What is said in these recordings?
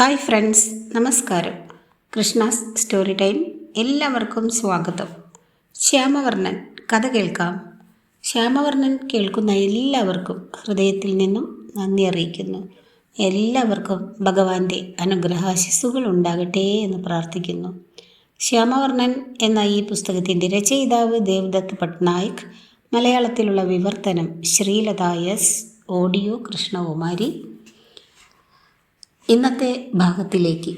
Hi friends, നമസ്കാരം. Krishna's story time എല്ലാവർക്കും സ്വാഗതം. ശ്യാമവർണ്ണൻ കഥ കേൾക്കാം. ശ്യാമവർണ്ണൻ കേൾക്കുന്ന എല്ലാവർക്കും ഹൃദയത്തിൽ നിന്നും നന്ദി അറിയിക്കുന്നു. എല്ലാവർക്കും ഭഗവാന്റെ അനുഗ്രഹാശിസ്സുകൾ ഉണ്ടാകട്ടെ എന്ന് പ്രാർത്ഥിക്കുന്നു. ശ്യാമവർണ്ണൻ എന്ന ഈ പുസ്തകത്തിൻ്റെ രചയിതാവ് ദേവദത്ത് പട്നായിക്, മലയാളത്തിലുള്ള വിവർത്തനം ശ്രീലത എസ്, ഓഡിയോ കൃഷ്ണകുമാരി. ഇന്നത്തെ ഭാഗത്തിലേക്ക്.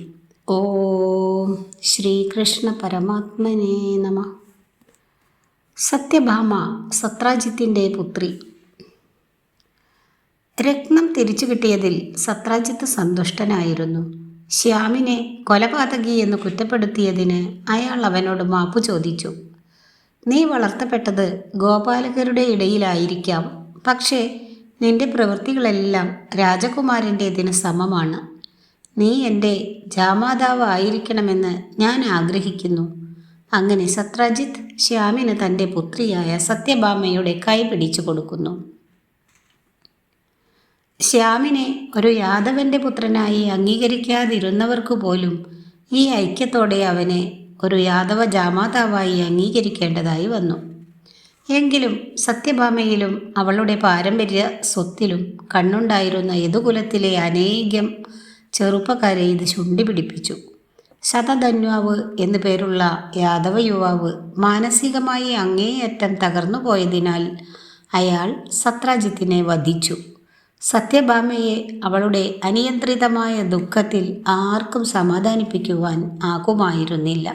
ഓം ശ്രീകൃഷ്ണ പരമാത്മനേ നമഃ. സത്യഭാമ സത്രാജിത്തിൻ്റെ പുത്രി. രത്നം തിരിച്ചു കിട്ടിയതിൽ സത്രാജിത്ത് സന്തുഷ്ടനായിരുന്നു. ശ്യാമിനെ കൊലപാതകി എന്ന് കുറ്റപ്പെടുത്തിയതിന് അയാൾ അവനോട് മാപ്പു ചോദിച്ചു. നീ വളർത്തപ്പെട്ടത് ഗോപാലകരുടെ ഇടയിലായിരിക്കാം, പക്ഷേ നിന്റെ പ്രവൃത്തികളെല്ലാം രാജകുമാരൻ്റേതിന് സമമാണ്. നീ എൻ്റെ ജാമാതാവ് ആയിരിക്കണമെന്ന് ഞാൻ ആഗ്രഹിക്കുന്നു. അങ്ങനെ സത്രാജിത്ത് ശ്യാമിന് തൻ്റെ പുത്രിയായ സത്യഭാമയുടെ കൈ പിടിച്ചു കൊടുക്കുന്നു. ശ്യാമിനെ ഒരു യാദവൻ്റെ പുത്രനായി അംഗീകരിക്കാതിരുന്നവർക്ക് പോലും ഈ ഐക്യത്തോടെ അവനെ ഒരു യാദവ ജാമാതാവായി അംഗീകരിക്കേണ്ടതായി വന്നു. എങ്കിലും സത്യഭാമയിലും അവളുടെ പാരമ്പര്യ സ്വത്തിലും കണ്ണുണ്ടായിരുന്ന യദുകുലത്തിലെ അനേകം ചെറുപ്പക്കാരെ ഇത് ചുണ്ടിപിടിപ്പിച്ചു. ശതധന്വാവ് എന്നു പേരുള്ള യാദവ യുവാവ് മാനസികമായി അങ്ങേയറ്റം തകർന്നുപോയതിനാൽ അയാൾ സത്രാജിത്തിനെ വധിച്ചു. സത്യഭാമയെ അവളുടെ അനിയന്ത്രിതമായ ദുഃഖത്തിൽ ആർക്കും സമാധാനിപ്പിക്കുവാൻ ആകുമായിരുന്നില്ല.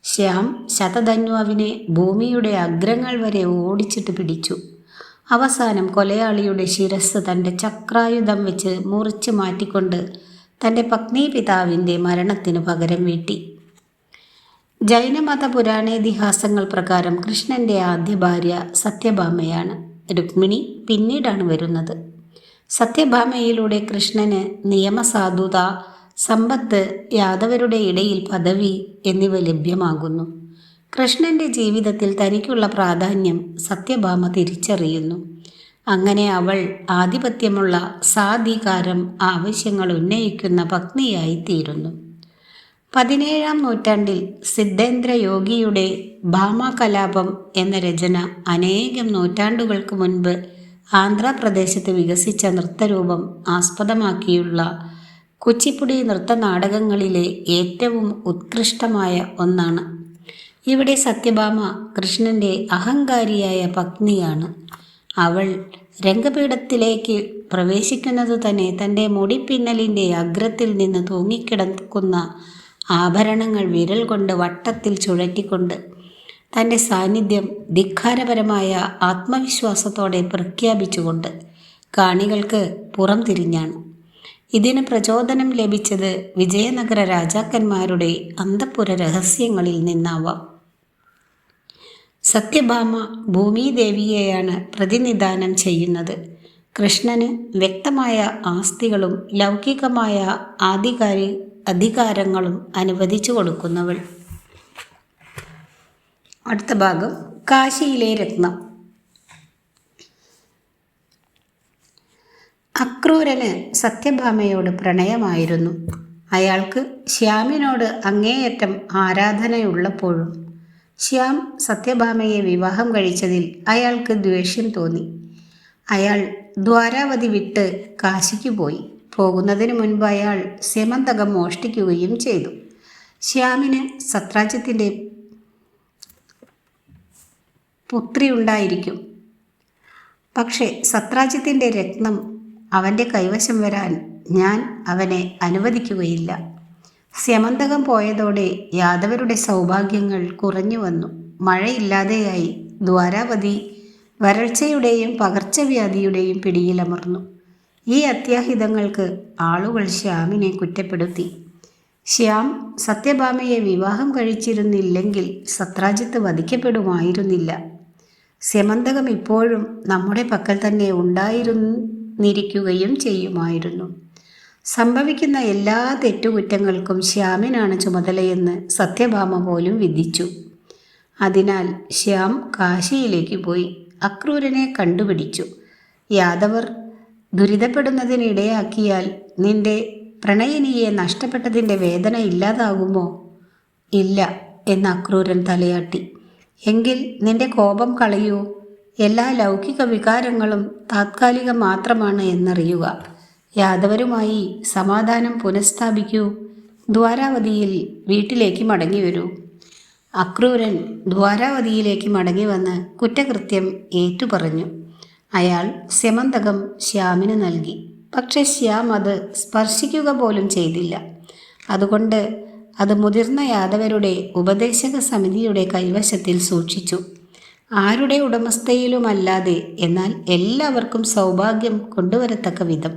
ശ്യാം ശതധന്വാവിനെ ഭൂമിയുടെ അഗ്രങ്ങൾ വരെ ഓടിച്ചിട്ട് പിടിച്ചു. അവസാനം കൊലയാളിയുടെ ശിരസ് തൻ്റെ ചക്രായുധം വെച്ച് മുറിച്ച് മാറ്റിക്കൊണ്ട് തൻ്റെ പത്നി പിതാവിൻ്റെ മരണത്തിന് പകരം വീട്ടി. ജൈനമത പുരാണേതിഹാസങ്ങൾ പ്രകാരം കൃഷ്ണൻ്റെ ആദ്യ ഭാര്യ സത്യഭാമയാണ്. രുക്മിണി പിന്നീടാണ് വരുന്നത്. സത്യഭാമയിലൂടെ കൃഷ്ണന് നിയമസാധുത, സമ്പത്ത്, യാദവരുടെ ഇടയിൽ പദവി എന്നിവ ലഭ്യമാകുന്നു. കൃഷ്ണൻ്റെ ജീവിതത്തിൽ തനിക്കുള്ള പ്രാധാന്യം സത്യഭാമ തിരിച്ചറിയുന്നു. അങ്ങനെ അവൾ ആധിപത്യമുള്ള സാധികാരം ആവശ്യങ്ങൾ ഉന്നയിക്കുന്ന പത്നിയായിത്തീരുന്നു. 17-ാം നൂറ്റാണ്ടിൽ സിദ്ധേന്ദ്ര യോഗിയുടെ ഭാമാകലാപം എന്ന രചന അനേകം നൂറ്റാണ്ടുകൾക്ക് മുൻപ് ആന്ധ്രാപ്രദേശത്ത് വികസിച്ച നൃത്തരൂപം ആസ്പദമാക്കിയുള്ള കുച്ചിപ്പുടി നൃത്തനാടകങ്ങളിലെ ഏറ്റവും ഉത്കൃഷ്ടമായ ഒന്നാണ്. ഇവിടെ സത്യഭാമ കൃഷ്ണൻ്റെ അഹങ്കാരിയായ പത്നിയാണ്. അവൾ രംഗപീഠത്തിലേക്ക് പ്രവേശിക്കുന്നത് തന്നെ തൻ്റെ മുടിപ്പിന്നലിൻ്റെ അഗ്രത്തിൽ നിന്ന് തൂങ്ങിക്കിടക്കുന്ന ആഭരണങ്ങൾ വിരൽ കൊണ്ട് വട്ടത്തിൽ ചുഴറ്റിക്കൊണ്ട് തൻ്റെ സാന്നിധ്യം ധിക്കാരപരമായ ആത്മവിശ്വാസത്തോടെ പ്രഖ്യാപിച്ചുകൊണ്ട് കാണികൾക്ക് പുറം തിരിഞ്ഞാണ്. ഇതിന് പ്രചോദനം ലഭിച്ചത് വിജയനഗര രാജാക്കന്മാരുടെ അന്തഃപുര രഹസ്യങ്ങളിൽ നിന്നാവാം. സത്യഭാമ ഭൂമിദേവിയെയാണ് പ്രതിനിധാനം ചെയ്യുന്നത്. കൃഷ്ണന് വ്യക്തമായ ആസ്തികളും ലൗകികമായ അധികാരങ്ങളും അനുവദിച്ചു കൊടുക്കുന്നവൾ. അടുത്ത ഭാഗം കാശിയിലെ രത്നം. അക്രൂരന് സത്യഭാമയോട് പ്രണയമായിരുന്നു. അയാൾക്ക് ശ്യാമിനോട് അങ്ങേയറ്റം ആരാധനയുള്ളപ്പോഴും ശ്യാം സത്യഭാമയെ വിവാഹം കഴിച്ചതിൽ അയാൾക്ക് ദ്വേഷ്യം തോന്നി. അയാൾ ദ്വാരാവതി വിട്ട് കാശിക്ക് പോയി. പോകുന്നതിന് മുൻപ് അയാൾ സ്യമന്തകം മോഷ്ടിക്കുകയും ചെയ്തു. ശ്യാമിന് സത്രാജിത്തിൻ്റെ പുത്രി ഉണ്ടായിരിക്കും, പക്ഷേ സത്രാജിത്തിൻ്റെ രത്നം അവൻ്റെ കൈവശം വരാൻ ഞാൻ അവനെ അനുവദിക്കുകയില്ല. സ്യമന്തകം പോയതോടെ യാദവരുടെ സൗഭാഗ്യങ്ങൾ കുറഞ്ഞു വന്നു. മഴയില്ലാതെയായി. ദ്വാരാവതി വരൾച്ചയുടെയും പകർച്ചവ്യാധിയുടെയും പിടിയിലമർന്നു. ഈ അത്യാഹിതങ്ങൾക്ക് ആളുകൾ ശ്യാമിനെ കുറ്റപ്പെടുത്തി. ശ്യാം സത്യഭാമയെ വിവാഹം കഴിച്ചിരുന്നില്ലെങ്കിൽ സത്രാജിത്ത് വധിക്കപ്പെടുമായിരുന്നില്ല. സ്യമന്തകം ഇപ്പോഴും നമ്മുടെ പക്കൽ തന്നെ ഉണ്ടായിരുന്നിരിക്കുകയും ചെയ്യുമായിരുന്നു. സംഭവിക്കുന്ന എല്ലാ തെറ്റുകുറ്റങ്ങൾക്കും ശ്യാമിനാണ് ചുമതലയെന്ന് സത്യഭാമ പോലും വിധിച്ചു. അതിനാൽ ശ്യാം കാശിയിലേക്ക് പോയി അക്രൂരനെ കണ്ടുപിടിച്ചു. യാദവർ ദുരിതപ്പെടുന്നതിനിടയാക്കിയാൽ നിന്റെ പ്രണയിനിയെ നഷ്ടപ്പെട്ടതിൻ്റെ വേദന ഇല്ലാതാകുമോ? ഇല്ല എന്ന് അക്രൂരൻ തലയാട്ടി. എങ്കിൽ നിന്റെ കോപം കളയൂ. എല്ലാ ലൗകിക വികാരങ്ങളും താത്കാലികം മാത്രമാണ് എന്നറിയുക. യാദവരുമായി സമാധാനം പുനഃസ്ഥാപിക്കൂ. ദ്വാരാവതിയിൽ വീട്ടിലേക്ക് മടങ്ങി വരൂ. അക്രൂരൻ ദ്വാരാവതിയിലേക്ക് മടങ്ങി വന്ന് കുറ്റകൃത്യം ഏറ്റുപറഞ്ഞു. അയാൾ സ്യമന്തകം ശ്യാമിന് നൽകി. പക്ഷെ ശ്യാം അത് സ്പർശിക്കുക പോലും ചെയ്തില്ല. അതുകൊണ്ട് അത് മുതിർന്ന യാദവരുടെ ഉപദേശക സമിതിയുടെ കൈവശത്തിൽ സൂക്ഷിച്ചു. ആരുടെ ഉടമസ്ഥയിലുമല്ലാതെ, എന്നാൽ എല്ലാവർക്കും സൗഭാഗ്യം കൊണ്ടുവരത്തക്ക വിധം.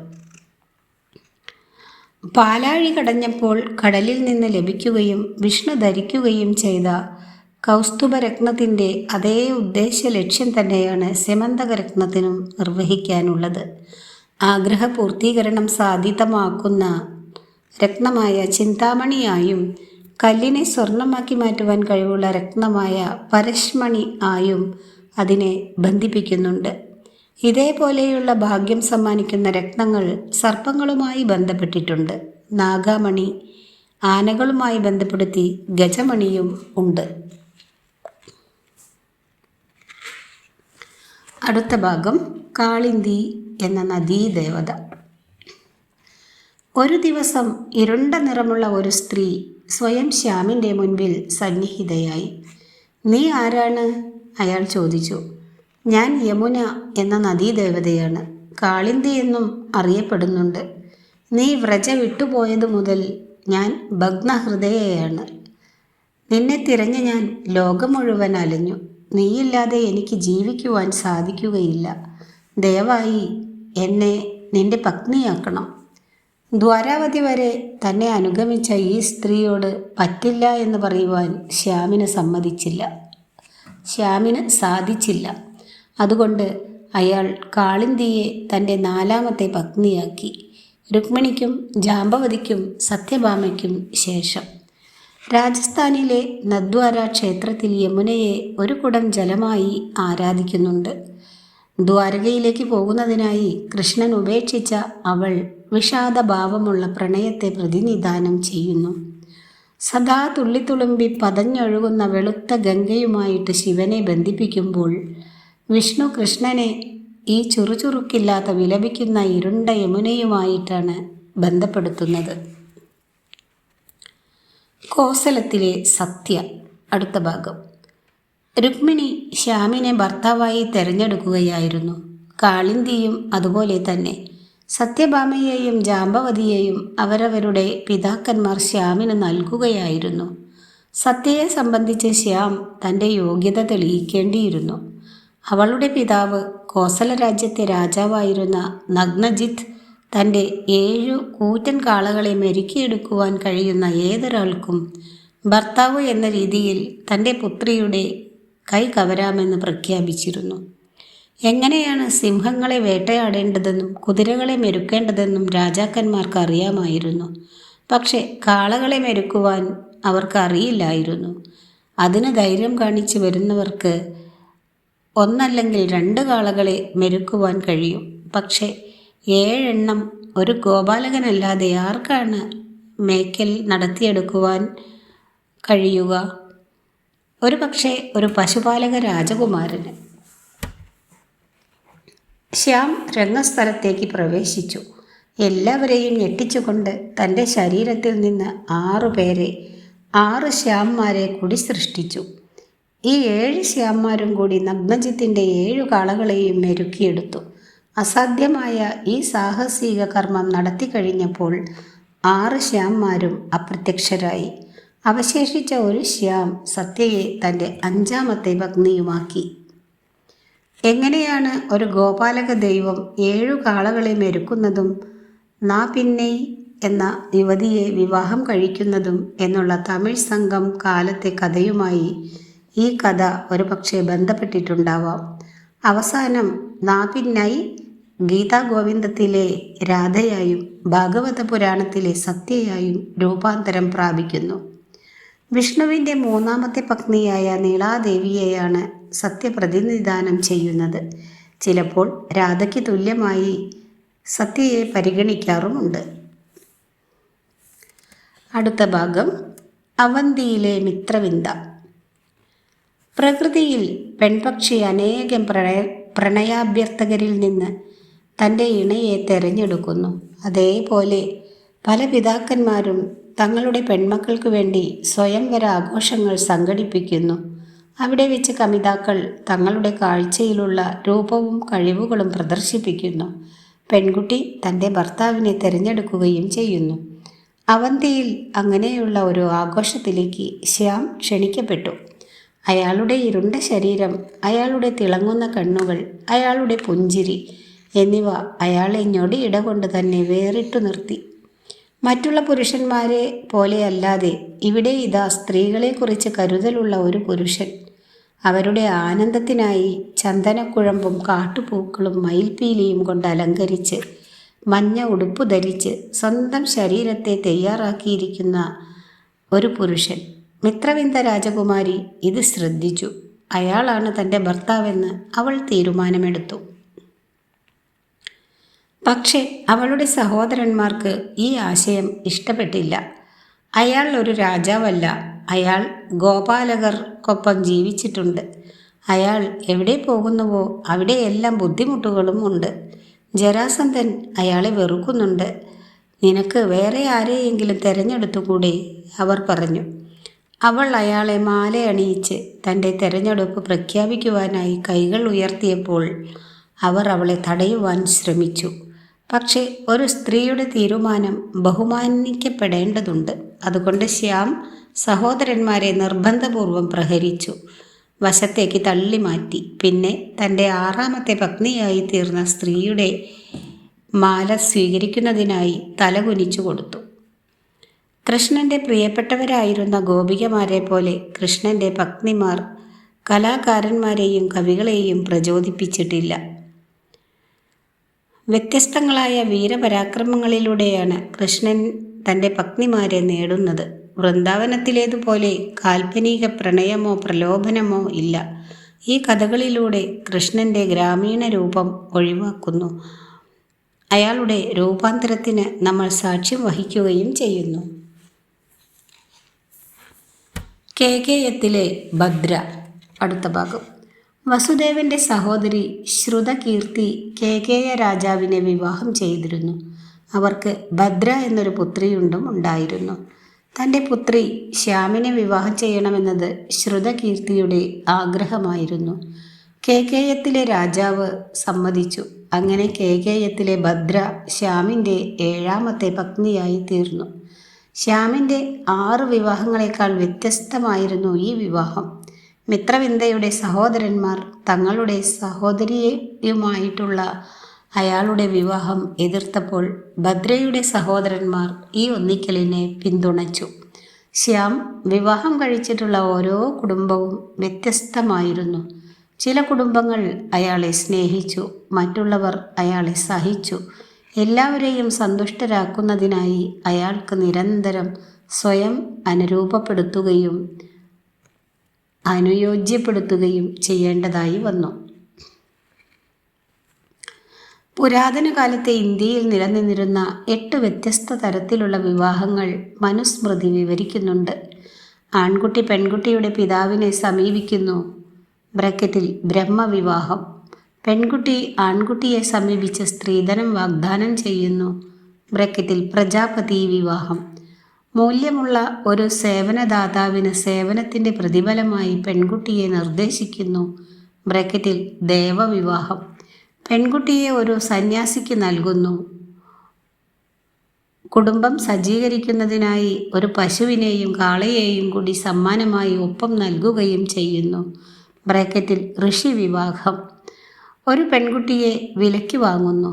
പാലാഴി കടഞ്ഞപ്പോൾ കടലിൽ നിന്ന് ലഭിക്കുകയും വിഷ്ണു ധരിക്കുകയും ചെയ്ത കൗസ്തുഭരത്നത്തിൻ്റെ അതേ ഉദ്ദേശ ലക്ഷ്യം തന്നെയാണ് സ്യമന്തകരത്നത്തിനും നിർവഹിക്കാനുള്ളത്. ആഗ്രഹപൂർത്തീകരണം സാധ്യതമാക്കുന്ന രത്നമായ ചിന്താമണിയായും കല്ലിനെ സ്വർണമാക്കി മാറ്റുവാൻ കഴിവുള്ള രത്നമായ പരശ്മണി ആയും അതിനെ ബന്ധിപ്പിക്കുന്നുണ്ട്. ഇതേപോലെയുള്ള ഭാഗ്യം സമ്മാനിക്കുന്ന രത്നങ്ങൾ സർപ്പങ്ങളുമായി ബന്ധപ്പെട്ടിട്ടുണ്ട്. നാഗാമണി ആനകളുമായി ബന്ധപ്പെടുത്തി ഗജമണിയും ഉണ്ട്. അടുത്ത ഭാഗം കാളിന്തി എന്ന നദീദേവത. ഒരു ദിവസം ഇരുണ്ട നിറമുള്ള ഒരു സ്ത്രീ സ്വയം ശ്യാമിൻ്റെ മുൻപിൽ സന്നിഹിതയായി. നീ ആരാണ്? അയാൾ ചോദിച്ചു. ഞാൻ യമുന എന്ന നദീദേവതയാണ്. കാളിന്തി എന്നും അറിയപ്പെടുന്നുണ്ട്. നീ വ്രജ വിട്ടുപോയതു മുതൽ ഞാൻ ഭഗ്നഹൃദയയാണ്. നിന്നെ തിരഞ്ഞ് ഞാൻ ലോകം മുഴുവൻ അലഞ്ഞു. നീയില്ലാതെ എനിക്ക് ജീവിക്കുവാൻ സാധിക്കുകയില്ല. ദയവായി എന്നെ നിന്റെ പത്നിയാക്കണം. ദ്വാരാവതി വരെ തന്നെ അനുഗമിച്ച ഈ സ്ത്രീയോട് പറ്റില്ല എന്ന് പറയുവാൻ ശ്യാമിന് സാധിച്ചില്ല. അതുകൊണ്ട് അയാൾ കാളിന്തിയെ തൻ്റെ 4ാമത്തെ പത്നിയാക്കി. രുക്മിണിക്കും ജാമ്പവതിക്കും സത്യഭാമയ്ക്കും ശേഷം. രാജസ്ഥാനിലെ നദ്വാര ക്ഷേത്രത്തിൽ യമുനയെ ഒരു കുടം ജലമായി ആരാധിക്കുന്നുണ്ട്. ദ്വാരകയിലേക്ക് പോകുന്നതിനായി കൃഷ്ണൻ ഉപേക്ഷിച്ച അവൾ വിഷാദഭാവമുള്ള പ്രണയത്തെ പ്രതിനിധാനം ചെയ്യുന്നു. സദാ തുള്ളിത്തുളുമ്പി പതഞ്ഞൊഴുകുന്ന വെളുത്ത ഗംഗയുമായിട്ട് ശിവനെ ബന്ധിപ്പിക്കുമ്പോൾ വിഷ്ണു കൃഷ്ണനെ ഈ ചുറുചുറുക്കില്ലാത്ത വിലപിക്കുന്ന ഇരുണ്ട യമുനയുമായിട്ടാണ് ബന്ധപ്പെടുത്തുന്നത്. കോസലത്തിലെ സത്യ. അടുത്ത ഭാഗം. രുക്മിണി ശ്യാമിനെ ഭർത്താവായി തിരഞ്ഞെടുക്കുകയായിരുന്നു. കാളിന്തിയും അതുപോലെ തന്നെ. സത്യഭാമയെയും ജാമ്പവതിയെയും അവരവരുടെ പിതാക്കന്മാർ ശ്യാമിന് നൽകുകയായിരുന്നു. സത്യയെ സംബന്ധിച്ച് ശ്യാം തൻ്റെ യോഗ്യത തെളിയിക്കേണ്ടിയിരുന്നു. അവളുടെ പിതാവ് കോസല രാജ്യത്തെ രാജാവായിരുന്ന നഗ്നജിത്ത് തൻ്റെ 7 കൂറ്റൻ കാളകളെ മെരുക്കിയെടുക്കുവാൻ കഴിയുന്ന ഏതൊരാൾക്കും ഭർത്താവ് എന്ന രീതിയിൽ തൻ്റെ പുത്രിയുടെ കൈ കവരാമെന്ന് പ്രഖ്യാപിച്ചിരുന്നു. എങ്ങനെയാണ് സിംഹങ്ങളെ വേട്ടയാടേണ്ടതെന്നും കുതിരകളെ മെരുക്കേണ്ടതെന്നും രാജാക്കന്മാർക്ക് അറിയാമായിരുന്നു. പക്ഷേ കാളകളെ മെരുക്കുവാൻ അവർക്ക് അറിയില്ലായിരുന്നു. അതിന് ധൈര്യം കാണിച്ചു വരുന്നവർക്ക് 1 അല്ലെങ്കിൽ 2 കാളകളെ മെരുക്കുവാൻ കഴിയും. പക്ഷേ 7 എണ്ണം ഒരു ഗോപാലകനല്ലാതെ ആർക്കാണ് മേക്കൽ നടത്തിയെടുക്കുവാൻ കഴിയുക? ഒരു പക്ഷേ ഒരു പശുപാലക രാജകുമാരന്. ശ്യാം രംഗസ്ഥലത്തേക്ക് പ്രവേശിച്ചു. എല്ലാവരെയും ഞെട്ടിച്ചുകൊണ്ട് തൻ്റെ ശരീരത്തിൽ നിന്ന് 6 പേരെ, 6 ശ്യാംമാരെ കൂടി സൃഷ്ടിച്ചു. ഈ 7 ശ്യാംമാരും കൂടി നഗ്നജിത്തിൻ്റെ 7 കാളകളെയും മെരുക്കിയെടുത്തു. അസാധ്യമായ ഈ സാഹസിക കർമ്മം നടത്തി കഴിഞ്ഞപ്പോൾ 6 ശ്യാംമാരും അപ്രത്യക്ഷരായി. അവശേഷിച്ച ഒരു ശ്യാം സത്യയെ തൻ്റെ 5ാമത്തെ പത്നിയുമാക്കി. എങ്ങനെയാണ് ഒരു ഗോപാലക ദൈവം 7 കാളകളെ മെരുക്കുന്നതും നാപിന്നൈ എന്ന യുവതിയെ വിവാഹം കഴിക്കുന്നതും എന്നുള്ള തമിഴ് സംഘം കാലത്തെ കഥയുമായി ഈ കഥ ഒരുപക്ഷെ ബന്ധപ്പെട്ടിട്ടുണ്ടാവാം. അവസാനം നാപിന്നൈ ഗീതാഗോവിന്ദത്തിലെ രാധയായും ഭാഗവത പുരാണത്തിലെ സത്യയായും രൂപാന്തരം പ്രാപിക്കുന്നു. വിഷ്ണുവിൻ്റെ 3ാമത്തെ പത്നിയായ നീളാദേവിയെയാണ് സത്യ പ്രതിനിധാനം ചെയ്യുന്നത്. ചിലപ്പോൾ രാധയ്ക്ക് തുല്യമായി സത്യയെ പരിഗണിക്കാറുമുണ്ട്. അടുത്ത ഭാഗം അവന്തിയിലെ മിത്രവിന്ദ. പ്രകൃതിയിൽ പെൺപക്ഷി അനേകം പ്രണയാഭ്യർത്ഥകരിൽ നിന്ന് തൻ്റെ ഇണയെ തിരഞ്ഞെടുക്കുന്നു. അതേപോലെ പല പിതാക്കന്മാരും തങ്ങളുടെ പെൺമക്കൾക്ക് വേണ്ടി സ്വയംവര ആഘോഷങ്ങൾ സംഘടിപ്പിക്കുന്നു. അവിടെ വെച്ച് കമിതാക്കൾ തങ്ങളുടെ കാഴ്ചയിലുള്ള രൂപവും കഴിവുകളും പ്രദർശിപ്പിക്കുന്നു. പെൺകുട്ടി തൻ്റെ ഭർത്താവിനെ തിരഞ്ഞെടുക്കുകയും ചെയ്യുന്നു. അവന്തിയിൽ അങ്ങനെയുള്ള ഒരു ആഘോഷത്തിലേക്ക് ശ്യാം ക്ഷണിക്കപ്പെട്ടു. അയാളുടെ ഇരുണ്ട ശരീരം, അയാളുടെ തിളങ്ങുന്ന കണ്ണുകൾ, അയാളുടെ പുഞ്ചിരി എന്നിവ അയാളെ ഞൊടിയിട കൊണ്ട് തന്നെ വേറിട്ടു നിർത്തി. മറ്റുള്ള പുരുഷന്മാരെ പോലെയല്ലാതെ ഇവിടെ ഇതാ സ്ത്രീകളെക്കുറിച്ച് കരുതലുള്ള ഒരു പുരുഷൻ. അവരുടെ ആനന്ദത്തിനായി ചന്ദനക്കുഴമ്പും കാട്ടുപൂക്കളും മയിൽപ്പീലിയും കൊണ്ട് അലങ്കരിച്ച് മഞ്ഞ ഉടുപ്പു ധരിച്ച് സ്വന്തം ശരീരത്തെ തയ്യാറാക്കിയിരിക്കുന്ന ഒരു പുരുഷൻ. മിത്രവിന്ദ രാജകുമാരി ഇത് ശ്രദ്ധിച്ചു. അയാളാണ് തൻ്റെ ഭർത്താവെന്ന് അവൾ തീരുമാനമെടുത്തു. പക്ഷേ അവളുടെ സഹോദരന്മാർക്ക് ഈ ആശയം ഇഷ്ടപ്പെട്ടില്ല. അയാൾ ഒരു രാജാവല്ല. അയാൾ ഗോപാലകർക്കൊപ്പം ജീവിച്ചിട്ടുണ്ട്. അയാൾ എവിടെ പോകുന്നുവോ അവിടെയെല്ലാം ബുദ്ധിമുട്ടുകളും ഉണ്ട്. ജരാസന്ധൻ അയാളെ വെറുക്കുന്നുണ്ട്. നിനക്ക് വേറെ ആരെയെങ്കിലും തിരഞ്ഞെടുത്തുകൂടെ? അവർ പറഞ്ഞു. അവൾ അയാളെ മാലയണിയിച്ച് തൻ്റെ തിരഞ്ഞെടുപ്പ് പ്രഖ്യാപിക്കുവാനായി കൈകൾ ഉയർത്തിയപ്പോൾ അവർ അവളെ തടയുവാൻ ശ്രമിച്ചു. പക്ഷേ ഒരു സ്ത്രീയുടെ തീരുമാനം ബഹുമാനിക്കപ്പെടേണ്ടതുണ്ട്. അതുകൊണ്ട് ശ്യാം സഹോദരന്മാരെ നിർബന്ധപൂർവം പ്രഹരിച്ചു, വശത്തേക്ക് തള്ളി മാറ്റി. പിന്നെ തൻ്റെ 6ാമത്തെ പത്നിയായി തീർന്ന സ്ത്രീയുടെ മാല സ്വീകരിക്കുന്നതിനായി തലകുനിച്ചു കൊടുത്തു. കൃഷ്ണൻ്റെ പ്രിയപ്പെട്ടവരായിരുന്ന ഗോപികമാരെ പോലെ കൃഷ്ണൻ്റെ പത്നിമാർ കലാകാരന്മാരെയും കവികളെയും പ്രചോദിപ്പിച്ചിട്ടില്ല. വ്യത്യസ്തങ്ങളായ വീരപരാക്രമങ്ങളിലൂടെയാണ് കൃഷ്ണൻ തൻ്റെ പത്നിമാരെ നേടുന്നത്. വൃന്ദാവനത്തിലേതുപോലെ കാൽപ്പനിക പ്രണയമോ പ്രലോഭനമോ ഇല്ല. ഈ കഥകളിലൂടെ കൃഷ്ണൻ്റെ ഗ്രാമീണ രൂപം ഒഴിവാക്കുന്നു. അയാളുടെ രൂപാന്തരത്തിന് നമ്മൾ സാക്ഷ്യം വഹിക്കുകയും ചെയ്യുന്നു. കേകേയത്തിലെ ഭദ്ര. അടുത്ത ഭാഗം. വസുദേവൻ്റെ സഹോദരി ശ്രുതകീർത്തി കേകേയ രാജാവിനെ വിവാഹം ചെയ്തിരുന്നു. അവർക്ക് ഭദ്ര എന്നൊരു പുത്രിയുണ്ടും ഉണ്ടായിരുന്നു. തൻ്റെ പുത്രി ശ്യാമിനെ വിവാഹം ചെയ്യണമെന്നത് ശ്രുതകീർത്തിയുടെ ആഗ്രഹമായിരുന്നു. കേകേയത്തിലെ രാജാവ് സമ്മതിച്ചു. അങ്ങനെ കേകേയത്തിലെ ഭദ്ര ശ്യാമിൻ്റെ 7ാമത്തെ പത്നിയായി തീർന്നു. ശ്യാമിൻ്റെ 6 വിവാഹങ്ങളെക്കാൾ വ്യത്യസ്തമായിരുന്നു ഈ വിവാഹം. മിത്രവിന്ദയുടെ സഹോദരന്മാർ തങ്ങളുടെ സഹോദരിയുമായിട്ടുള്ള അയാളുടെ വിവാഹം എതിർത്തപ്പോൾ ഭദ്രയുടെ സഹോദരന്മാർ ഈ ഒന്നിക്കലിനെ പിന്തുണച്ചു. ശ്യാം വിവാഹം കഴിച്ചിട്ടുള്ള ഓരോ കുടുംബവും വ്യത്യസ്തമായിരുന്നു. ചില കുടുംബങ്ങൾ അയാളെ സ്നേഹിച്ചു, മറ്റുള്ളവർ അയാളെ സഹിച്ചു. എല്ലാവരെയും സന്തുഷ്ടരാക്കുന്നതിനായി അയാൾക്ക് നിരന്തരം സ്വയം അനുയോജ്യപ്പെടുത്തുകയും ചെയ്യേണ്ടതായി വന്നു. പുരാതന കാലത്തെ ഇന്ത്യയിൽ നിലനിന്നിരുന്ന 8 വ്യത്യസ്ത തരത്തിലുള്ള വിവാഹങ്ങൾ മനുസ്മൃതി വിവരിക്കുന്നുണ്ട്. ആൺകുട്ടി പെൺകുട്ടിയുടെ പിതാവിനെ സമീപിക്കുന്നു ബ്രഹ്മവിവാഹം. പെൺകുട്ടി ആൺകുട്ടിയെ സമീപിച്ച് സ്ത്രീധനം വാഗ്ദാനം ചെയ്യുന്നു പ്രജാപതി വിവാഹം. മൂല്യമുള്ള ഒരു സേവനദാതാവിന് സേവനത്തിൻ്റെ പ്രതിഫലമായി പെൺകുട്ടിയെ നിർദ്ദേശിക്കുന്നു ദേവവിവാഹം. പെൺകുട്ടിയെ ഒരു സന്യാസിക്ക് നൽകുന്നു. കുടുംബം സജ്ജീകരിക്കുന്നതിനായി ഒരു പശുവിനെയും കാളയെയും കൂടി സമ്മാനമായി ഒപ്പം നൽകുകയും ചെയ്യുന്നു ഋഷിവിവാഹം. ഒരു പെൺകുട്ടിയെ വിലയ്ക്ക് വാങ്ങുന്നു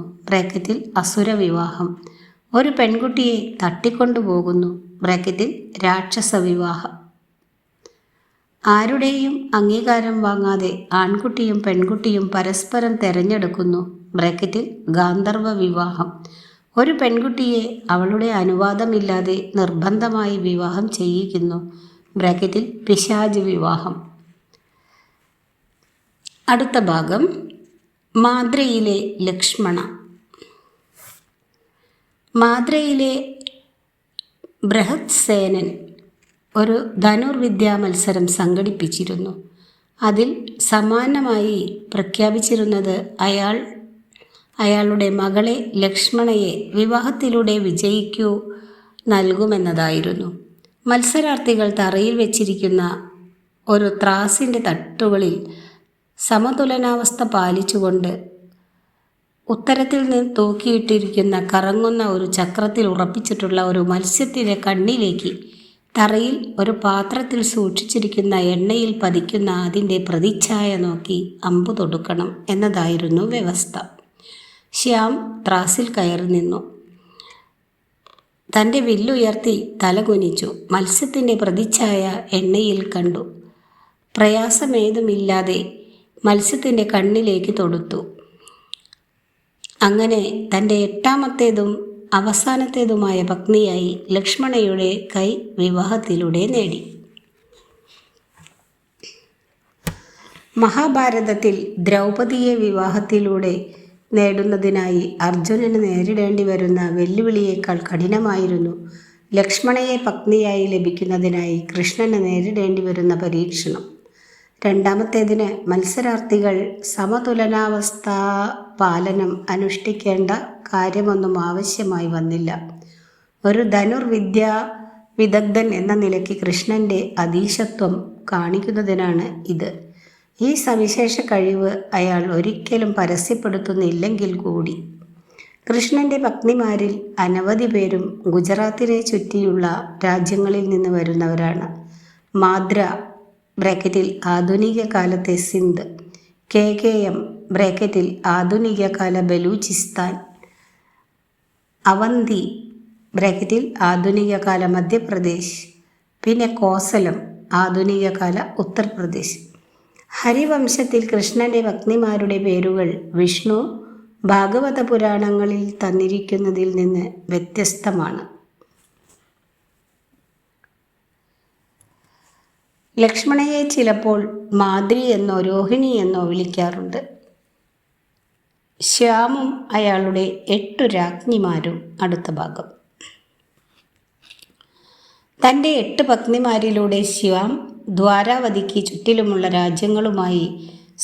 അസുരവിവാഹം. ഒരു പെൺകുട്ടിയെ തട്ടിക്കൊണ്ടുപോകുന്നു രാക്ഷസവിവാഹം. ആരുടെയും അംഗീകാരം വാങ്ങാതെ ആൺകുട്ടിയും പെൺകുട്ടിയും പരസ്പരം തെരഞ്ഞെടുക്കുന്നു ഗാന്ധർവ വിവാഹം. ഒരു പെൺകുട്ടിയെ അവളുടെ അനുവാദമില്ലാതെ നിർബന്ധമായി വിവാഹം ചെയ്യിക്കുന്നു പിശാച് വിവാഹം. അടുത്ത ഭാഗം മാദ്രയിലെ ലക്ഷ്മണ. മാദ്രയിലെ ബൃഹത്സേനൻ ഒരു ധനുർവിദ്യാ മത്സരം സംഘടിപ്പിച്ചിരുന്നു. അതിൽ സമാനമായി പ്രഖ്യാപിച്ചിരുന്നത് അയാളുടെ മകളെ ലക്ഷ്മണയെ വിവാഹത്തിലൂടെ വിജയിക്കൂ നൽകുമെന്നതായിരുന്നു. മത്സരാർത്ഥികൾ തറയിൽ വെച്ചിരിക്കുന്ന ഒരു ത്രാസിൻ്റെ തട്ടുകളിൽ സമതുലനാവസ്ഥ പാലിച്ചുകൊണ്ട് ഉത്തരത്തിൽ നിന്ന് തൂക്കിയിട്ടിരിക്കുന്ന കറങ്ങുന്ന ഒരു ചക്രത്തിൽ ഉറപ്പിച്ചിട്ടുള്ള ഒരു മത്സ്യത്തിൻ്റെ കണ്ണിലേക്ക് തറയിൽ ഒരു പാത്രത്തിൽ സൂക്ഷിച്ചിരിക്കുന്ന എണ്ണയിൽ പതിക്കുന്ന അതിൻ്റെ പ്രതിച്ഛായ നോക്കി അമ്പു തൊടുക്കണം എന്നതായിരുന്നു വ്യവസ്ഥ. ശ്യാം ത്രാസിൽ കയറി നിന്നു. തൻ്റെ വില്ലുയർത്തി തലകുനിച്ചു. മത്സ്യത്തിൻ്റെ പ്രതിച്ഛായ എണ്ണയിൽ കണ്ടു. പ്രയാസമേതുമില്ലാതെ മത്സ്യത്തിൻ്റെ കണ്ണിലേക്ക് തൊടുത്തു. അങ്ങനെ തൻ്റെ 8ാമത്തേതും അവസാനത്തേതുമായ പത്നിയായി ലക്ഷ്മണയുടെ കൈ വിവാഹത്തിലൂടെ നേടി. മഹാഭാരതത്തിൽ ദ്രൗപദിയെ വിവാഹത്തിലൂടെ നേടുന്നതിനായി അർജുനന് നേരിടേണ്ടി വരുന്ന വെല്ലുവിളിയേക്കാൾ കഠിനമായിരുന്നു ലക്ഷ്മണയെ പത്നിയായി ലഭിക്കുന്നതിനായി കൃഷ്ണന് നേരിടേണ്ടി വരുന്ന പരീക്ഷണം. രണ്ടാമത്തേതിന് മത്സരാർത്ഥികൾ സമതുലനാവസ്ഥാ പാലനം അനുഷ്ഠിക്കേണ്ട കാര്യമൊന്നും ആവശ്യമായി വന്നില്ല. ഒരു ധനുർവിദ്യാ വിദഗ്ധൻ എന്ന നിലയ്ക്ക് കൃഷ്ണൻ്റെ അധീശത്വം കാണിക്കുന്നതിനാണ് ഇത്. ഈ സവിശേഷ കഴിവ് അയാൾ ഒരിക്കലും പരസ്യപ്പെടുത്തുന്നില്ലെങ്കിൽ കൂടി. കൃഷ്ണൻ്റെ പത്നിമാരിൽ അനവധി പേരും ഗുജറാത്തിനെ ചുറ്റിയുള്ള രാജ്യങ്ങളിൽ നിന്ന് വരുന്നവരാണ്. മാദ്ര ബ്രാക്കറ്റിൽ ആധുനിക കാലത്തെ സിന്ധ്, KKM ബ്രാക്കറ്റിൽ ആധുനിക കാല ബലൂചിസ്ഥാൻ, അവന്തി ബ്രാക്കറ്റിൽ ആധുനിക കാല മധ്യപ്രദേശ്, പിന്നെ കോസലം ആധുനിക കാല ഉത്തർപ്രദേശ്. ഹരിവംശത്തിൽ കൃഷ്ണൻ്റെ പത്നിമാരുടെ പേരുകൾ വിഷ്ണു ഭാഗവത പുരാണങ്ങളിൽ തന്നിരിക്കുന്നതിൽ നിന്ന് വ്യത്യസ്തമാണ്. ലക്ഷ്മണയെ ചിലപ്പോൾ മാദ്രി എന്നോ രോഹിണി എന്നോ വിളിക്കാറുണ്ട്. ശ്യാമും അയാളുടെ 8 രാജ്ഞിമാരും. അടുത്ത ഭാഗം. തൻ്റെ 8 പത്നിമാരിലൂടെ ശ്യാം ദ്വാരാവതിക്ക് ചുറ്റിലുമുള്ള രാജ്യങ്ങളുമായി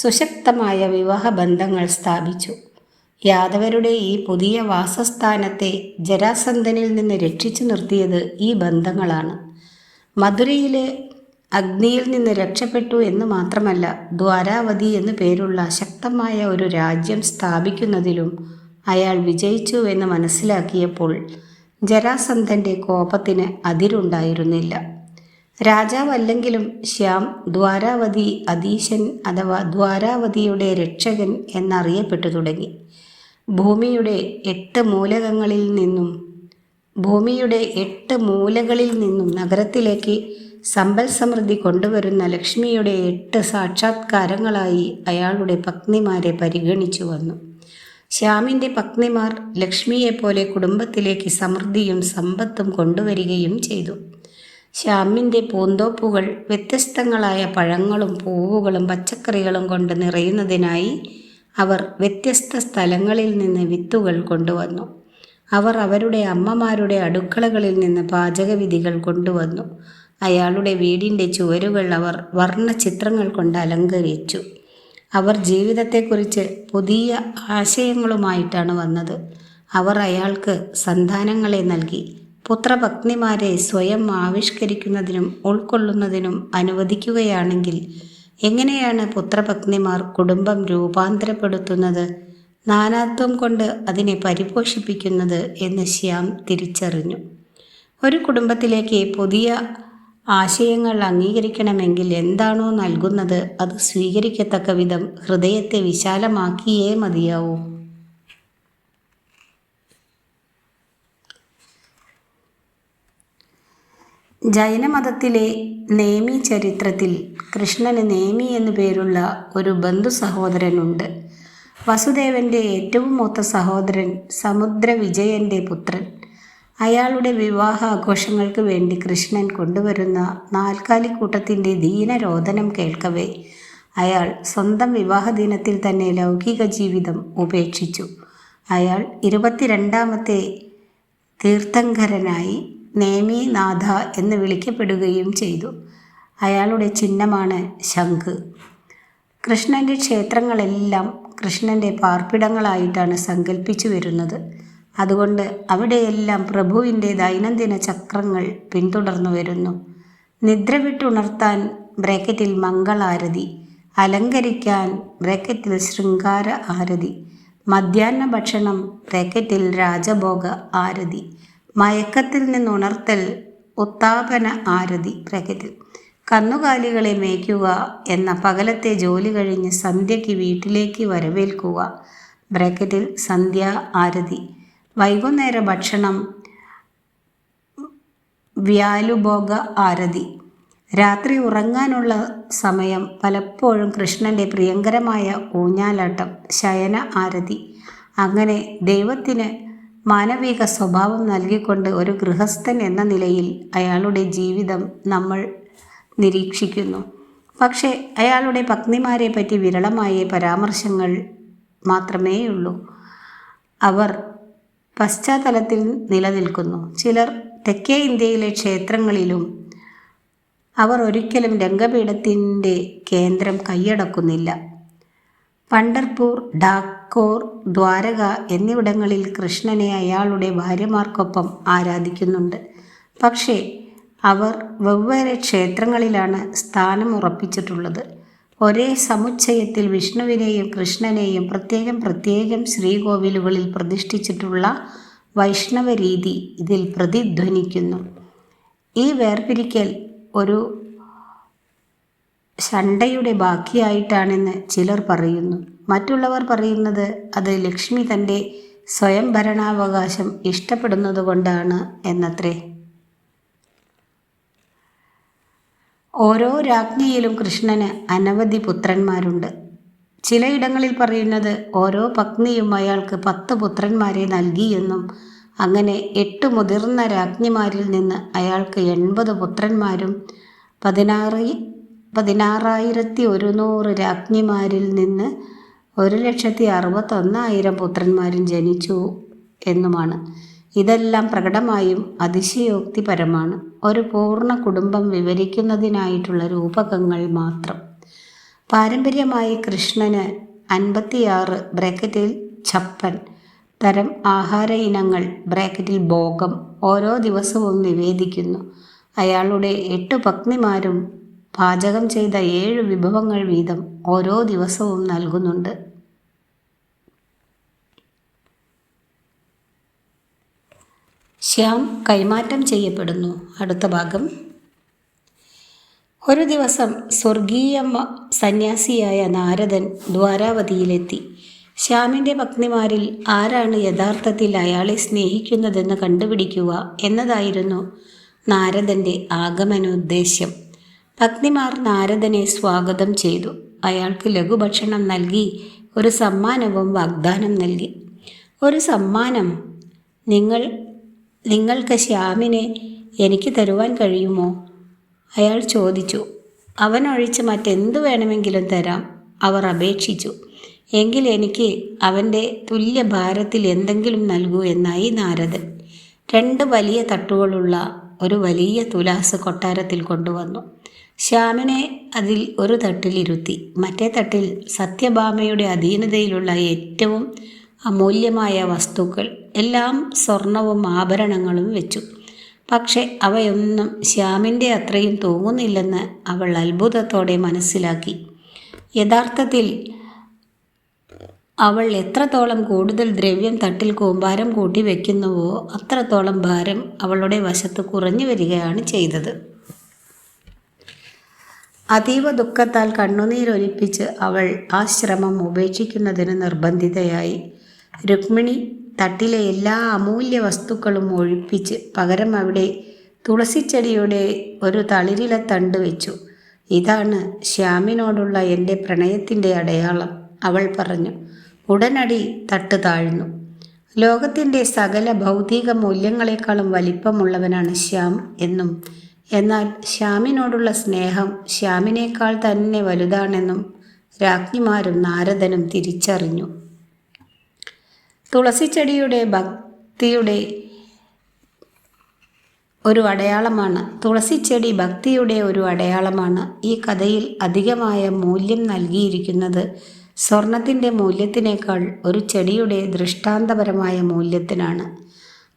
സുശക്തമായ വിവാഹബന്ധങ്ങൾ സ്ഥാപിച്ചു. യാദവരുടെ ഈ പുതിയ വാസസ്ഥാനത്തെ ജരാസന്ധനിൽ നിന്ന് രക്ഷിച്ചു നിർത്തിയത് ഈ ബന്ധങ്ങളാണ്. മധുരയിലെ അഗ്നിയിൽ നിന്ന് രക്ഷപ്പെട്ടു എന്ന് മാത്രമല്ല, ദ്വാരാവതി എന്നു പേരുള്ള ശക്തമായ ഒരു രാജ്യം സ്ഥാപിക്കുന്നതിലും അയാൾ വിജയിച്ചു എന്ന് മനസ്സിലാക്കിയപ്പോൾ ജരാസന്ധൻ്റെ കോപത്തിന് അതിരുണ്ടായിരുന്നില്ല. രാജാവല്ലെങ്കിലും ശ്യാം ദ്വാരാവതി അധീശൻ അഥവാ ദ്വാരാവതിയുടെ രക്ഷകൻ എന്നറിയപ്പെട്ടു തുടങ്ങി. ഭൂമിയുടെ 8 മൂലകളിൽ നിന്നും നഗരത്തിലേക്ക് സമ്പൽ സമൃദ്ധി കൊണ്ടുവരുന്ന ലക്ഷ്മിയുടെ 8 സാക്ഷാത്കാരങ്ങളായി അയാളുടെ പത്നിമാരെ പരിഗണിച്ചു വന്നു. ശ്യാമിൻ്റെ പത്നിമാർ ലക്ഷ്മിയെപ്പോലെ കുടുംബത്തിലേക്ക് സമൃദ്ധിയും സമ്പത്തും കൊണ്ടുവരികയും ചെയ്തു. ശ്യാമിൻ്റെ പൂന്തോപ്പുകൾ വ്യത്യസ്തങ്ങളായ പഴങ്ങളും പൂവുകളും പച്ചക്കറികളും കൊണ്ട് നിറയുന്നതിനായി അവർ വ്യത്യസ്ത സ്ഥലങ്ങളിൽ നിന്ന് വിത്തുകൾ കൊണ്ടുവന്നു. അവർ അവരുടെ അമ്മമാരുടെ അടുക്കളകളിൽ നിന്ന് പാചകവിധികൾ കൊണ്ടുവന്നു. അയാളുടെ വീടിൻ്റെ ചുവരുകൾ അവർ വർണ്ണചിത്രങ്ങൾ കൊണ്ട് അലങ്കരിച്ചു. അവർ ജീവിതത്തെക്കുറിച്ച് പുതിയ ആശയങ്ങളുമായിട്ടാണ് വന്നത്. അവർ അയാൾക്ക് സന്താനങ്ങളെ നൽകി. പുത്രപത്നിമാരെ സ്വയം ആവിഷ്കരിക്കുന്നതിനും ഉൾക്കൊള്ളുന്നതിനും അനുവദിക്കുകയാണെങ്കിൽ എങ്ങനെയാണ് പുത്രപത്നിമാർ കുടുംബം രൂപാന്തരപ്പെടുത്തുന്നത്, നാനാത്വം കൊണ്ട് അതിനെ പരിപോഷിപ്പിക്കുന്നത് എന്ന് ശ്യാം തിരിച്ചറിഞ്ഞു. ഒരു കുടുംബത്തിലേക്ക് പുതിയ ആശയങ്ങൾ അംഗീകരിക്കണമെങ്കിൽ എന്താണോ നൽകുന്നത് അത് സ്വീകരിക്കത്തക്ക വിധം ഹൃദയത്തെ വിശാലമാക്കിയേ മതിയാവൂ. ജൈനമതത്തിലെ നേമി ചരിത്രത്തിൽ കൃഷ്ണന് നേമി എന്നു പേരുള്ള ഒരു ബന്ധു സഹോദരനുണ്ട്. വസുദേവൻ്റെ ഏറ്റവും മൂത്ത സഹോദരൻ സമുദ്രവിജയൻ്റെ പുത്രൻ. അയാളുടെ വിവാഹ ആഘോഷങ്ങൾക്ക് വേണ്ടി കൃഷ്ണൻ കൊണ്ടുവരുന്ന നാൽക്കാലിക്കൂട്ടത്തിൻ്റെ ദീനരോദനം കേൾക്കവേ അയാൾ സ്വന്തം വിവാഹദിനത്തിൽ തന്നെ ലൗകിക ജീവിതം ഉപേക്ഷിച്ചു. അയാൾ 22ാമത്തെ തീർത്ഥങ്കരനായി നേമിനാഥ എന്ന് വിളിക്കപ്പെടുകയും ചെയ്തു. അയാളുടെ ചിഹ്നമാണ് ശംഖ്. കൃഷ്ണൻ്റെ ക്ഷേത്രങ്ങളെല്ലാം കൃഷ്ണൻ്റെ പാർപ്പിടങ്ങളായിട്ടാണ് സങ്കല്പിച്ചു വരുന്നത്. അതുകൊണ്ട് അവിടെയെല്ലാം പ്രഭുവിൻ്റെ ദൈനംദിന ചക്രങ്ങൾ പിന്തുടർന്നു വരുന്നു. നിദ്ര വിട്ടുണർത്താൻ ബ്രാക്കറ്റിൽ മംഗളാരതി, അലങ്കരിക്കാൻ ബ്രാക്കറ്റിൽ ശൃംഗാര ആരതി, മധ്യാഹ്ന ഭക്ഷണം ബ്രാക്കറ്റിൽ രാജഭോഗ ആരതി, മയക്കത്തിൽ നിന്നുണർത്തൽ ഉത്താപന ആരതി ബ്രാക്കറ്റിൽ, കന്നുകാലികളെ മേയ്ക്കുക എന്ന പകലത്തെ ജോലി കഴിഞ്ഞ് സന്ധ്യയ്ക്ക് വീട്ടിലേക്ക് വരവേൽക്കുക ബ്രാക്കറ്റിൽ സന്ധ്യാ ആരതി, വൈകുന്നേര ഭക്ഷണം വ്യാലുഭോഗ ആരതി, രാത്രി ഉറങ്ങാനുള്ള സമയം പലപ്പോഴും കൃഷ്ണൻ്റെ പ്രിയങ്കരമായ ഊഞ്ഞാലാട്ടം ശയന ആരതി. അങ്ങനെ ദൈവത്തിന് മാനവിക സ്വഭാവം നൽകിക്കൊണ്ട് ഒരു ഗൃഹസ്ഥൻ എന്ന നിലയിൽ അയാളുടെ ജീവിതം നമ്മൾ നിരീക്ഷിക്കുന്നു. പക്ഷേ അയാളുടെ പത്നിമാരെ പറ്റി വിരളമായ പരാമർശങ്ങൾ മാത്രമേയുള്ളൂ. അവർ പശ്ചാത്തലത്തിൽ നിലനിൽക്കുന്നു. ചിലർ തെക്കേ ഇന്ത്യയിലെ ക്ഷേത്രങ്ങളിലും അവർ ഒരിക്കലും രംഗപീഠത്തിൻ്റെ കേന്ദ്രം കൈയടക്കുന്നില്ല. പണ്ഡർപൂർ, ഡാക്കോർ, ദ്വാരക എന്നിവിടങ്ങളിൽ കൃഷ്ണനെ അയാളുടെ ഭാര്യമാർക്കൊപ്പം ആരാധിക്കുന്നുണ്ട്. പക്ഷേ അവർ വെവ്വേറെ ക്ഷേത്രങ്ങളിലാണ് സ്ഥാനം ഉറപ്പിച്ചിട്ടുള്ളത്. ഒരേ സമുച്ചയത്തിൽ വിഷ്ണുവിനെയും കൃഷ്ണനെയും പ്രത്യേകം പ്രത്യേകം ശ്രീകോവിലുകളിൽ പ്രതിഷ്ഠിച്ചിട്ടുള്ള വൈഷ്ണവ രീതി ഇതിൽ പ്രതിധ്വനിക്കുന്നു. ഈ വേർപിരിക്കൽ ഒരു ശണ്ഠയുടെ ബാക്കിയായിട്ടാണെന്ന് ചിലർ പറയുന്നു. മറ്റുള്ളവർ പറയുന്നത് അത് ലക്ഷ്മി തൻ്റെ സ്വയംഭരണാവകാശം ഇഷ്ടപ്പെടുന്നതുകൊണ്ടാണ് എന്നത്രേ. ഓരോ രാജ്ഞിയിലും കൃഷ്ണന് അനവധി പുത്രന്മാരുണ്ട്. ചിലയിടങ്ങളിൽ പറയുന്നത് ഓരോ പത്നിയും അയാൾക്ക് 10 പുത്രന്മാരെ നൽകിയെന്നും അങ്ങനെ 8 മുതിർന്ന രാജ്ഞിമാരിൽ നിന്ന് അയാൾക്ക് 80 പുത്രന്മാരും 16,100 രാജ്ഞിമാരിൽ നിന്ന് 1,61,000 പുത്രന്മാരും ജനിച്ചു എന്നുമാണ്. ഇതെല്ലാം പ്രകടമായും അതിശയോക്തിപരമാണ്. ഒരു പൂർണ്ണ കുടുംബം വിവരിക്കുന്നതിനായിട്ടുള്ള രൂപകങ്ങൾ മാത്രം. പാരമ്പര്യമായി കൃഷ്ണന് 56 ബ്രാക്കറ്റിൽ 56 തരം ആഹാര ഇനങ്ങൾ ബ്രാക്കറ്റിൽ ഭോഗം ഓരോ ദിവസവും നിവേദിക്കുന്നു. അയാളുടെ 8 പത്നിമാരും പാചകം ചെയ്ത 7 വിഭവങ്ങൾ വീതം ഓരോ ദിവസവും നൽകുന്നുണ്ട്. ശ്യാം കൈമാറ്റം ചെയ്യപ്പെടുന്നു. അടുത്ത ഭാഗം. ഒരു ദിവസം സ്വർഗീയ സന്യാസിയായ നാരദൻ ദ്വാരാവതിയിലെത്തി. ശ്യാമിൻ്റെ പത്നിമാരിൽ ആരാണ് യഥാർത്ഥത്തിൽ അയാളെ സ്നേഹിക്കുന്നതെന്ന് കണ്ടുപിടിക്കുക എന്നതായിരുന്നു നാരദൻ്റെ ആഗമനോദ്ദേശ്യം. പത്നിമാർ നാരദനെ സ്വാഗതം ചെയ്തു. അയാൾക്ക് ലഘുഭക്ഷണം നൽകി ഒരു സമ്മാനവും വാഗ്ദാനം നൽകി. ഒരു സമ്മാനം? നിങ്ങൾക്ക് ശ്യാമിനെ എനിക്ക് തരുവാൻ കഴിയുമോ? അയാൾ ചോദിച്ചു. അവനൊഴിച്ച് മറ്റെന്തു വേണമെങ്കിലും തരാം, അവർ അപേക്ഷിച്ചു. എങ്കിൽ എനിക്ക് അവൻ്റെ തുല്യഭാരത്തിൽ എന്തെങ്കിലും നൽകൂ എന്നായി നാരദൻ. 2 വലിയ തട്ടുകളുള്ള ഒരു വലിയ തുലാസ് കൊട്ടാരത്തിൽ കൊണ്ടുവന്നു. ശ്യാമിനെ അതിൽ ഒരു തട്ടിലിരുത്തി. മറ്റേ തട്ടിൽ സത്യഭാമയുടെ അധീനതയിലുള്ള ഏറ്റവും അമൂല്യമായ വസ്തുക്കൾ, എല്ലാം സ്വർണവും ആഭരണങ്ങളും വെച്ചു. പക്ഷെ അവയൊന്നും ശ്യാമിൻ്റെ അത്രയും തൂങ്ങുന്നില്ലെന്ന് അവൾ അത്ഭുതത്തോടെ മനസ്സിലാക്കി. യഥാർത്ഥത്തിൽ അവൾ എത്രത്തോളം കൂടുതൽ ദ്രവ്യം തട്ടിൽ കൂമ്പാരം കൂട്ടി വയ്ക്കുന്നുവോ അത്രത്തോളം ഭാരം അവളുടെ വശത്ത് കുറഞ്ഞു വരികയാണ് ചെയ്തത്. അതീവ ദുഃഖത്താൽ കണ്ണുനീരൊലിപ്പിച്ച് അവൾ ആ ശ്രമം ഉപേക്ഷിക്കുന്നതിന് നിർബന്ധിതയായി. രുക്മിണി തട്ടിലെ എല്ലാ അമൂല്യ വസ്തുക്കളും ഒഴിപ്പിച്ച് പകരം അവിടെ തുളസിച്ചെടിയുടെ ഒരു തളിരിലത്തണ്ട് വെച്ചു. ഇതാണ് ശ്യാമിനോടുള്ള എൻ്റെ പ്രണയത്തിൻ്റെ അടയാളം, അവൾ പറഞ്ഞു. ഉടനടി തട്ട് താഴ്ന്നു. ലോകത്തിൻ്റെ സകല ഭൗതിക മൂല്യങ്ങളെക്കാളും വലിപ്പമുള്ളവനാണ് ശ്യാം എന്നും, എന്നാൽ ശ്യാമിനോടുള്ള സ്നേഹം ശ്യാമിനേക്കാൾ തന്നെ വലുതാണെന്നും രാജ്ഞിമാരും നാരദനും തിരിച്ചറിഞ്ഞു. തുളസിച്ചെടിയുടെ ഭക്തിയുടെ ഒരു അടയാളമാണ്. തുളസിച്ചെടി ഭക്തിയുടെ ഒരു അടയാളമാണ്. ഈ കഥയിൽ അധികമായ മൂല്യം നൽകിയിരിക്കുന്നത് സ്വർണത്തിൻ്റെ മൂല്യത്തിനേക്കാൾ ഒരു ചെടിയുടെ ദൃഷ്ടാന്തപരമായ മൂല്യത്തിനാണ്.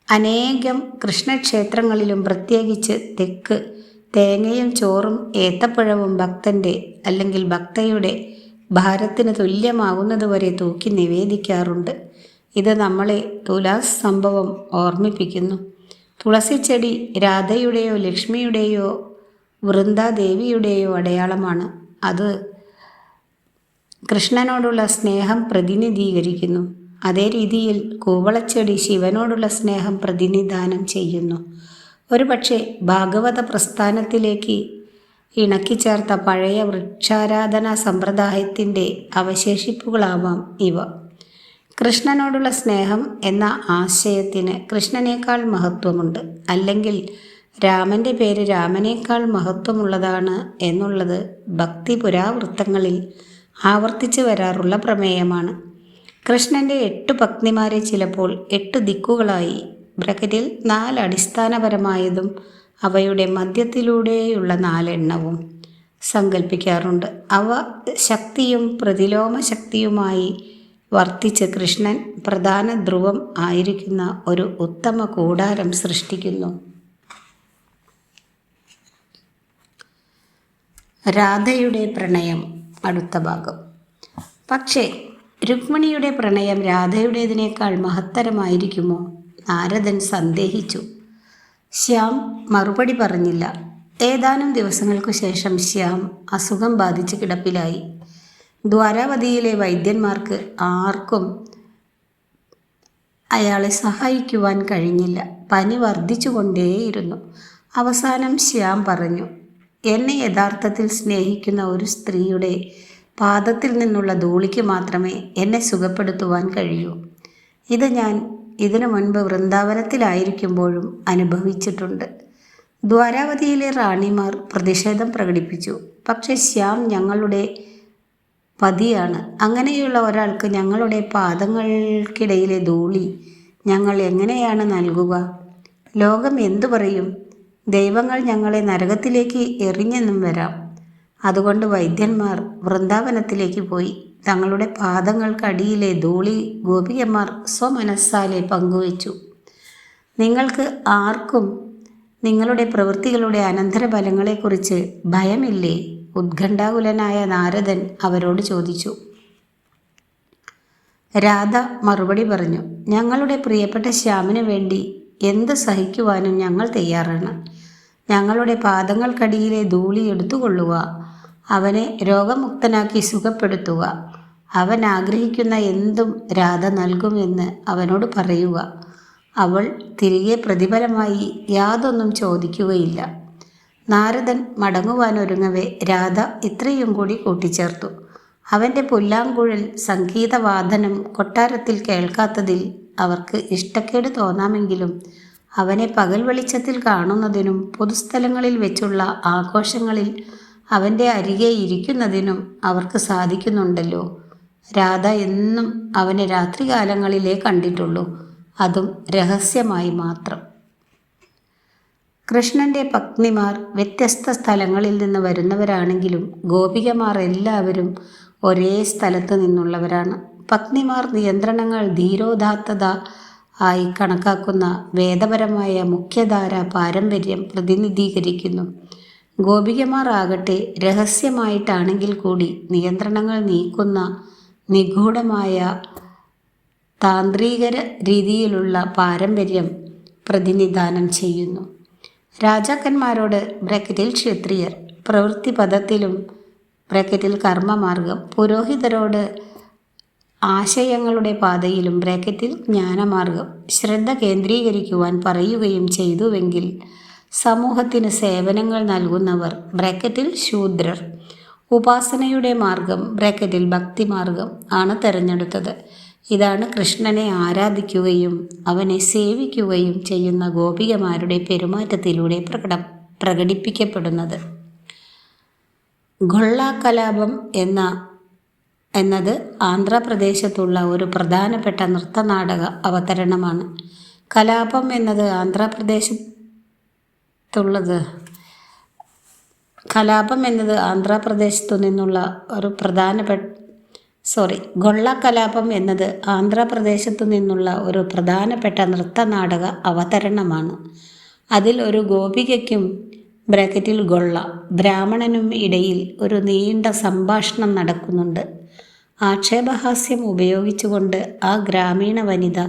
അനേകം കൃഷ്ണക്ഷേത്രങ്ങളിലും പ്രത്യേകിച്ച് തെക്ക് തേങ്ങയും ചോറും ഏത്തപ്പഴവും ഭക്തൻ്റെ അല്ലെങ്കിൽ ഭക്തയുടെ ഭാരത്തിന് തുല്യമാകുന്നതുവരെ തൂക്കി നിവേദിക്കാറുണ്ട്. ഇത് നമ്മളെ തുലാസ് സംഭവം ഓർമ്മിപ്പിക്കുന്നു. തുളസിച്ചെടി രാധയുടെയോ ലക്ഷ്മിയുടെയോ വൃന്ദാദേവിയുടെയോ അടയാളമാണ്. അത് കൃഷ്ണനോടുള്ള സ്നേഹം പ്രതിനിധീകരിക്കുന്നു. അതേ രീതിയിൽ കൂവളച്ചെടി ശിവനോടുള്ള സ്നേഹം പ്രതിനിധാനം ചെയ്യുന്നു. ഒരുപക്ഷെ ഭാഗവത പ്രസ്ഥാനത്തിലേക്ക് ഇണക്കിച്ചേർത്ത പഴയ വൃക്ഷാരാധനാ സമ്പ്രദായത്തിൻ്റെ അവശേഷിപ്പുകളാവാം ഇവ. കൃഷ്ണനോടുള്ള സ്നേഹം എന്ന ആശയത്തിന് കൃഷ്ണനേക്കാൾ മഹത്വമുണ്ട്, അല്ലെങ്കിൽ രാമൻ്റെ പേര് രാമനേക്കാൾ മഹത്വമുള്ളതാണ് എന്നുള്ളത് ഭക്തി പുരാവൃത്തങ്ങളിൽ ആവർത്തിച്ചു വരാറുള്ള പ്രമേയമാണ്. കൃഷ്ണൻ്റെ 8 പത്നിമാരെ ചിലപ്പോൾ 8 ദിക്കുകളായി ബ്രാക്കറ്റിൽ 4 അടിസ്ഥാനപരമായതും അവയുടെ മധ്യത്തിലൂടെയുള്ള 4 എണ്ണവും സങ്കല്പിക്കാറുണ്ട്. അവ ശക്തിയും പ്രതിലോമ ശക്തിയുമായി വർത്തിച്ച് കൃഷ്ണൻ പ്രധാന ധ്രുവം ആയിരിക്കുന്ന ഒരു ഉത്തമ കൂടാരം സൃഷ്ടിക്കുന്നു. രാധയുടെ പ്രണയം അടുത്ത ഭാഗം. പക്ഷേ രുക്മിണിയുടെ പ്രണയം രാധയുടേതിനേക്കാൾ മഹത്തരമായിരിക്കുമോ? നാരദൻ സന്ദേഹിച്ചു. ശ്യാം മറുപടി പറഞ്ഞില്ല. ഏതാനും ദിവസങ്ങൾക്കു ശേഷം ശ്യാം അസുഖം ബാധിച്ച് കിടപ്പിലായി. ദ്വാരാവതിയിലെ വൈദ്യന്മാർക്ക് ആർക്കും അയാളെ സഹായിക്കുവാൻ കഴിഞ്ഞില്ല. പനി വർദ്ധിച്ചുകൊണ്ടേയിരുന്നു. അവസാനം ശ്യാം പറഞ്ഞു, എന്നെ യഥാർത്ഥത്തിൽ സ്നേഹിക്കുന്ന ഒരു സ്ത്രീയുടെ പാദത്തിൽ നിന്നുള്ള ധൂളിക്ക് മാത്രമേ എന്നെ സുഖപ്പെടുത്തുവാൻ കഴിയൂ. ഇത് ഞാൻ ഇതിനു മുൻപ് വൃന്ദാവനത്തിലായിരിക്കുമ്പോഴും അനുഭവിച്ചിട്ടുണ്ട്. ദ്വാരാവതിയിലെ റാണിമാർ പ്രതിഷേധം പ്രകടിപ്പിച്ചു. പക്ഷെ ശ്യാം ഞങ്ങളുടെ പതിയാണ്. അങ്ങനെയുള്ള ഒരാൾക്ക് ഞങ്ങളുടെ പാദങ്ങൾക്കിടയിലെ ധൂളി ഞങ്ങൾ എങ്ങനെയാണ് നൽകുക? ലോകം എന്തു പറയും? ദൈവങ്ങൾ ഞങ്ങളെ നരകത്തിലേക്ക് എറിഞ്ഞെന്നും വരാം. അതുകൊണ്ട് വൈദ്യന്മാർ വൃന്ദാവനത്തിലേക്ക് പോയി. തങ്ങളുടെ പാദങ്ങൾക്കടിയിലെ ധൂളി ഗോപികമാർ സ്വമനസ്സാലെ പങ്കുവച്ചു. നിങ്ങൾക്ക് ആർക്കും നിങ്ങളുടെ പ്രവൃത്തികളുടെ അനന്തരഫലങ്ങളെക്കുറിച്ച് ഭയമില്ലേ? ഉത്കണ്ഠാകുലനായ നാരദൻ അവരോട് ചോദിച്ചു. രാധ മറുപടി പറഞ്ഞു, ഞങ്ങളുടെ പ്രിയപ്പെട്ട ശ്യാമിനു വേണ്ടി എന്ത് സഹിക്കുവാനും ഞങ്ങൾ തയ്യാറാണ്. ഞങ്ങളുടെ പാദങ്ങൾക്കടിയിലെ ധൂളി എടുത്തുകൊള്ളുക, അവനെ രോഗമുക്തനാക്കി സുഖപ്പെടുത്തുക. അവൻ ആഗ്രഹിക്കുന്ന എന്തും രാധ നൽകുമെന്ന് അവനോട് പറയുക. അവൾ തിരികെ പ്രതിഫലമായി യാതൊന്നും ചോദിക്കുകയില്ല. നാരദൻ മടങ്ങുവാനൊരുങ്ങവേ രാധ ഇത്രയും കൂടി കൂട്ടിച്ചേർത്തു. അവൻ്റെ പുല്ലാങ്കുഴൽ സംഗീതവാദനം കൊട്ടാരത്തിൽ കേൾക്കാത്തതിൽ അവർക്ക് ഇഷ്ടക്കേട് തോന്നാമെങ്കിലും അവനെ പകൽ വെളിച്ചത്തിൽ കാണുന്നതിനും പൊതുസ്ഥലങ്ങളിൽ വെച്ചുള്ള ആഘോഷങ്ങളിൽ അവൻ്റെ അരികെ ഇരിക്കുന്നതിനും അവർക്ക് സാധിക്കുന്നുണ്ടല്ലോ. രാധ എന്നും അവനെ രാത്രികാലങ്ങളിലേ കണ്ടിട്ടുള്ളൂ, അതും രഹസ്യമായി മാത്രം. കൃഷ്ണൻ്റെ പത്നിമാർ വ്യത്യസ്ത സ്ഥലങ്ങളിൽ നിന്ന് വരുന്നവരാണെങ്കിലും ഗോപികമാർ എല്ലാവരും ഒരേ സ്ഥലത്ത് നിന്നുള്ളവരാണ്. പത്നിമാർ നിയന്ത്രണങ്ങൾ ധീരോദാത്തത ആയി കണക്കാക്കുന്ന വേദപരമായ മുഖ്യധാര പാരമ്പര്യം പ്രതിനിധീകരിക്കുന്നു. ഗോപികമാർ ആകട്ടെ രഹസ്യമായിട്ടാണെങ്കിൽ കൂടി നിയന്ത്രണങ്ങൾ നീക്കുന്ന നിഗൂഢമായ താന്ത്രിക രീതിയിലുള്ള പാരമ്പര്യം പ്രതിനിധാനം ചെയ്യുന്നു. രാജാക്കന്മാരോട് ബ്രാക്കറ്റിൽ ക്ഷത്രിയർ, പ്രവൃത്തി പദത്തിലും ബ്രാക്കറ്റിൽ കർമ്മമാർഗം, പുരോഹിതരോട് ആശയങ്ങളുടെ പാതയിലും ബ്രാക്കറ്റിൽ ജ്ഞാനമാർഗം ശ്രദ്ധ കേന്ദ്രീകരിക്കുവാൻ പറയുകയും ചെയ്തുവെങ്കിൽ സമൂഹത്തിന് സേവനങ്ങൾ നൽകുന്നവർ ബ്രാക്കറ്റിൽ ശൂദ്രർ ഉപാസനയുടെ മാർഗം ബ്രാക്കറ്റിൽ ഭക്തിമാർഗം ആണ് തിരഞ്ഞെടുത്തത്. ഇതാണ് കൃഷ്ണനെ ആരാധിക്കുകയും അവനെ സേവിക്കുകയും ചെയ്യുന്ന ഗോപികമാരുടെ പെരുമാറ്റത്തിലൂടെ പ്രകടിപ്പിക്കപ്പെടുന്നത്. ഖൊള്ള കലാപം എന്നത് ആന്ധ്രാപ്രദേശത്തുള്ള ഒരു പ്രധാനപ്പെട്ട നൃത്തനാടക അവതരണമാണ്. കലാപം എന്നത് അടുത്തുള്ളത് കലാപം എന്നത് ആന്ധ്രാപ്രദേശത്തു നിന്നുള്ള ഒരു ഗൊള്ള കലാപം എന്നത് ആന്ധ്രാപ്രദേശത്തു നിന്നുള്ള ഒരു പ്രധാനപ്പെട്ട നൃത്തനാടക അവതരണമാണ്. അതിൽ ഒരു ഗോപികയ്ക്കും ഗൊള്ള ബ്രാഹ്മണനും ഇടയിൽ ഒരു നീണ്ട സംഭാഷണം നടക്കുന്നുണ്ട്. ആക്ഷേപഹാസ്യം ഉപയോഗിച്ചുകൊണ്ട് ആ ഗ്രാമീണ വനിത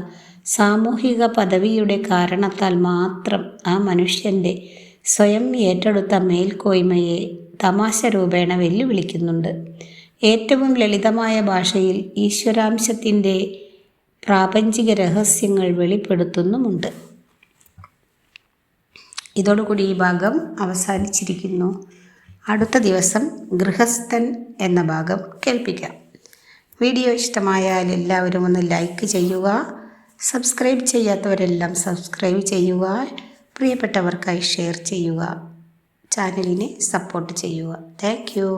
സാമൂഹിക പദവിയുടെ കാരണത്താൽ മാത്രം ആ മനുഷ്യൻ്റെ സ്വയം ഏറ്റെടുത്ത മേൽക്കോയ്മയെ തമാശ രൂപേണ വെല്ലുവിളിക്കുന്നുണ്ട്. ഏറ്റവും ലളിതമായ ഭാഷയിൽ ഈശ്വരാംശത്തിൻ്റെ പ്രാപഞ്ചിക രഹസ്യങ്ങൾ വെളിപ്പെടുത്തുന്നുമുണ്ട്. ഇതോടുകൂടി ഈ ഭാഗം അവസാനിച്ചിരിക്കുന്നു. അടുത്ത ദിവസം ഗൃഹസ്ഥൻ എന്ന ഭാഗം കേൾപ്പിക്കാം. വീഡിയോ ഇഷ്ടമായാൽ എല്ലാവരും ഒന്ന് ലൈക്ക് ചെയ്യുക. സബ്സ്ക്രൈബ് ചെയ്യാത്തവരെല്ലാം സബ്സ്ക്രൈബ് ചെയ്യുക. പ്രിയപ്പെട്ടവർക്കായി ഷെയർ ചെയ്യുക. ചാനലിനെ സപ്പോർട്ട് ചെയ്യുക. Thank you.